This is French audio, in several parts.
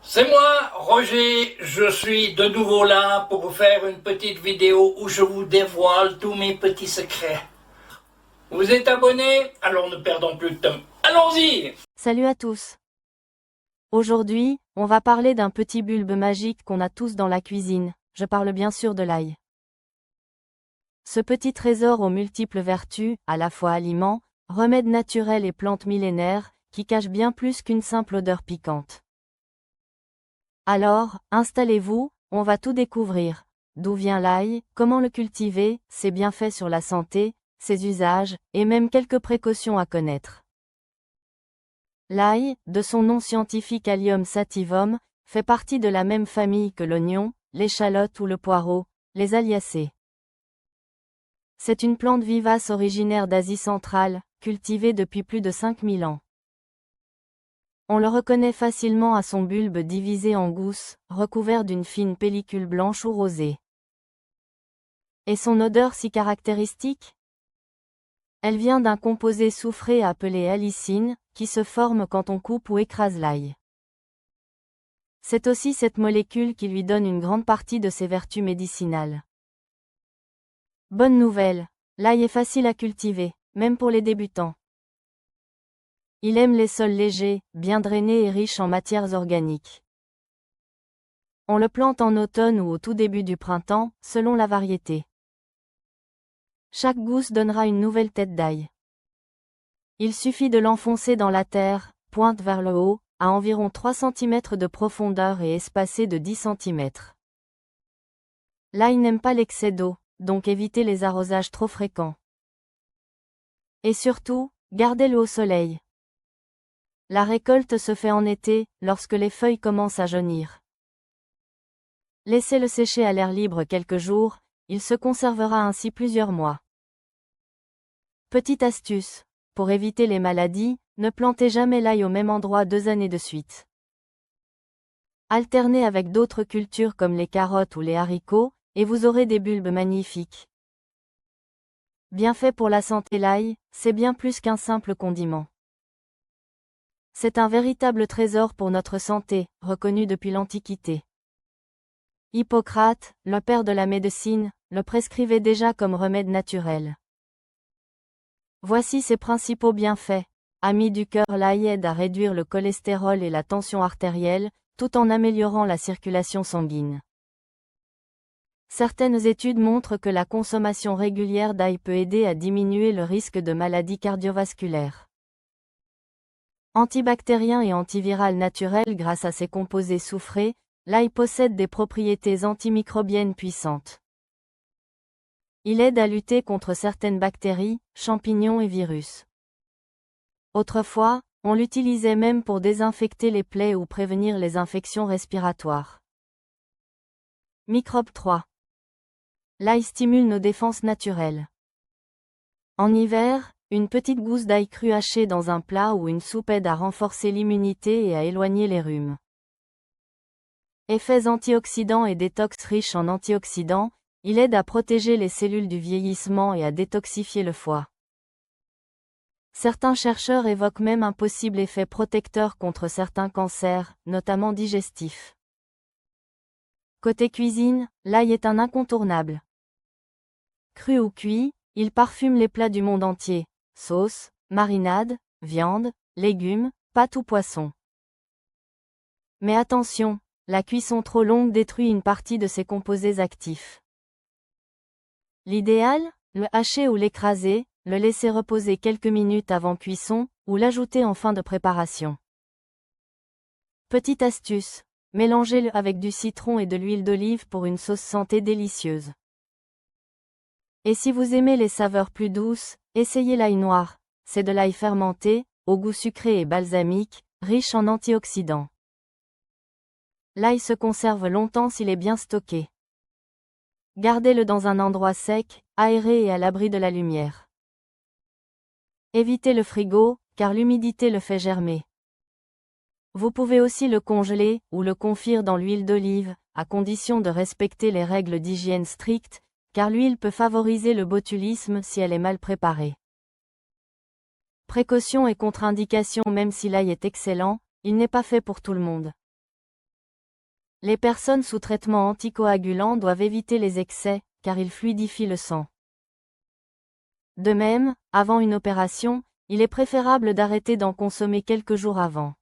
C'est moi, Roger, je suis de nouveau là pour vous faire une petite vidéo où je vous dévoile tous mes petits secrets. Vous êtes abonné? Alors ne perdons plus de temps. Allons-y! Salut à tous. Aujourd'hui, on va parler d'un petit bulbe magique qu'on a tous dans la cuisine, je parle bien sûr de l'ail. Ce petit trésor aux multiples vertus, à la fois aliment, remède naturel et plante millénaire, qui cache bien plus qu'une simple odeur piquante. Alors, installez-vous, on va tout découvrir. D'où vient l'ail, comment le cultiver, ses bienfaits sur la santé, ses usages, et même quelques précautions à connaître. L'ail, de son nom scientifique Allium sativum, fait partie de la même famille que l'oignon, l'échalote ou le poireau, les Aliacées. C'est une plante vivace originaire d'Asie centrale, cultivée depuis plus de 5000 ans. On le reconnaît facilement à son bulbe divisé en gousses, recouvert d'une fine pellicule blanche ou rosée. Et son odeur si caractéristique? Elle vient d'un composé soufré appelé allicine, qui se forme quand on coupe ou écrase l'ail. C'est aussi cette molécule qui lui donne une grande partie de ses vertus médicinales. Bonne nouvelle, l'ail est facile à cultiver, même pour les débutants. Il aime les sols légers, bien drainés et riches en matières organiques. On le plante en automne ou au tout début du printemps, selon la variété. Chaque gousse donnera une nouvelle tête d'ail. Il suffit de l'enfoncer dans la terre, pointe vers le haut, à environ 3 cm de profondeur et espacé de 10 cm. L'ail n'aime pas l'excès d'eau, donc évitez les arrosages trop fréquents. Et surtout, gardez-le au soleil. La récolte se fait en été, lorsque les feuilles commencent à jaunir. Laissez-le sécher à l'air libre quelques jours, il se conservera ainsi plusieurs mois. Petite astuce, pour éviter les maladies, ne plantez jamais l'ail au même endroit 2 années de suite. Alternez avec d'autres cultures comme les carottes ou les haricots, et vous aurez des bulbes magnifiques. Bien fait pour la santé, l'ail, c'est bien plus qu'un simple condiment. C'est un véritable trésor pour notre santé, reconnu depuis l'Antiquité. Hippocrate, le père de la médecine, le prescrivait déjà comme remède naturel. Voici ses principaux bienfaits. Ami du cœur, l'ail aide à réduire le cholestérol et la tension artérielle, tout en améliorant la circulation sanguine. Certaines études montrent que la consommation régulière d'ail peut aider à diminuer le risque de maladies cardiovasculaires. Antibactérien et antiviral naturel grâce à ses composés soufrés, l'ail possède des propriétés antimicrobiennes puissantes. Il aide à lutter contre certaines bactéries, champignons et virus. Autrefois, on l'utilisait même pour désinfecter les plaies ou prévenir les infections respiratoires. Microbe 3. L'ail stimule nos défenses naturelles. En hiver, une petite gousse d'ail cru hachée dans un plat ou une soupe aide à renforcer l'immunité et à éloigner les rhumes. Effets antioxydants et détox riche en antioxydants, il aide à protéger les cellules du vieillissement et à détoxifier le foie. Certains chercheurs évoquent même un possible effet protecteur contre certains cancers, notamment digestifs. Côté cuisine, l'ail est un incontournable. Cru ou cuit, il parfume les plats du monde entier, sauce, marinade, viande, légumes, pâtes ou poissons. Mais attention, la cuisson trop longue détruit une partie de ses composés actifs. L'idéal, le hacher ou l'écraser, le laisser reposer quelques minutes avant cuisson, ou l'ajouter en fin de préparation. Petite astuce, mélangez-le avec du citron et de l'huile d'olive pour une sauce santé délicieuse. Et si vous aimez les saveurs plus douces, essayez l'ail noir, c'est de l'ail fermenté, au goût sucré et balsamique, riche en antioxydants. L'ail se conserve longtemps s'il est bien stocké. Gardez-le dans un endroit sec, aéré et à l'abri de la lumière. Évitez le frigo, car l'humidité le fait germer. Vous pouvez aussi le congeler, ou le confire dans l'huile d'olive, à condition de respecter les règles d'hygiène strictes, car l'huile peut favoriser le botulisme si elle est mal préparée. Précaution et contre-indication. Même si l'ail est excellent, il n'est pas fait pour tout le monde. Les personnes sous traitement anticoagulant doivent éviter les excès, car ils fluidifient le sang. De même, avant une opération, il est préférable d'arrêter d'en consommer quelques jours avant.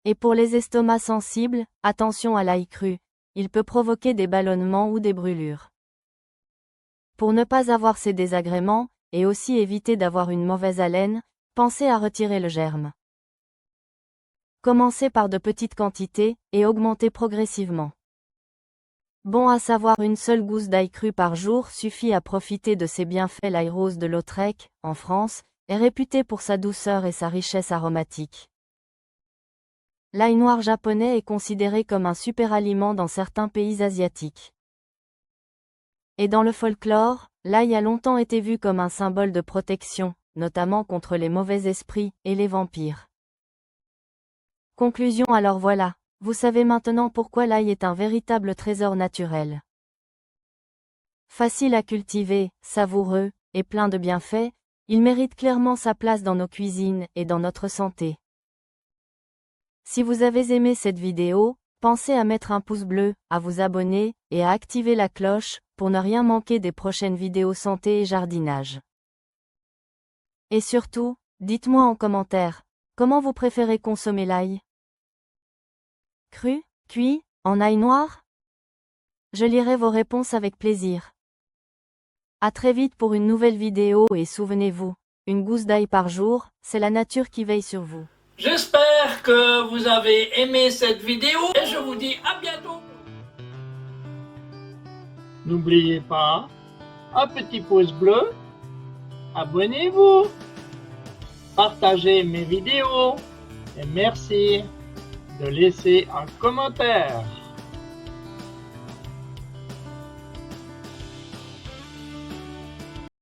Et pour les estomacs sensibles, attention à l'ail cru, il peut provoquer des ballonnements ou des brûlures. Pour ne pas avoir ces désagréments, et aussi éviter d'avoir une mauvaise haleine, pensez à retirer le germe. Commencez par de petites quantités, et augmentez progressivement. Bon à savoir, une seule gousse d'ail cru par jour suffit à profiter de ses bienfaits. L'ail rose de Lautrec, en France, est réputé pour sa douceur et sa richesse aromatique. L'ail noir japonais est considéré comme un super-aliment dans certains pays asiatiques. Et dans le folklore, l'ail a longtemps été vu comme un symbole de protection, notamment contre les mauvais esprits et les vampires. Conclusion. Alors voilà, vous savez maintenant pourquoi l'ail est un véritable trésor naturel. Facile à cultiver, savoureux, et plein de bienfaits, il mérite clairement sa place dans nos cuisines et dans notre santé. Si vous avez aimé cette vidéo, pensez à mettre un pouce bleu, à vous abonner, et à activer la cloche, pour ne rien manquer des prochaines vidéos santé et jardinage. Et surtout, dites-moi en commentaire, comment vous préférez consommer l'ail? Cru, cuit, en ail noir? Je lirai vos réponses avec plaisir. À très vite pour une nouvelle vidéo et souvenez-vous, une gousse d'ail par jour, c'est la nature qui veille sur vous. J'espère que vous avez aimé cette vidéo et je vous dis à bientôt. N'oubliez pas, un petit pouce bleu, abonnez-vous, partagez mes vidéos et merci de laisser un commentaire.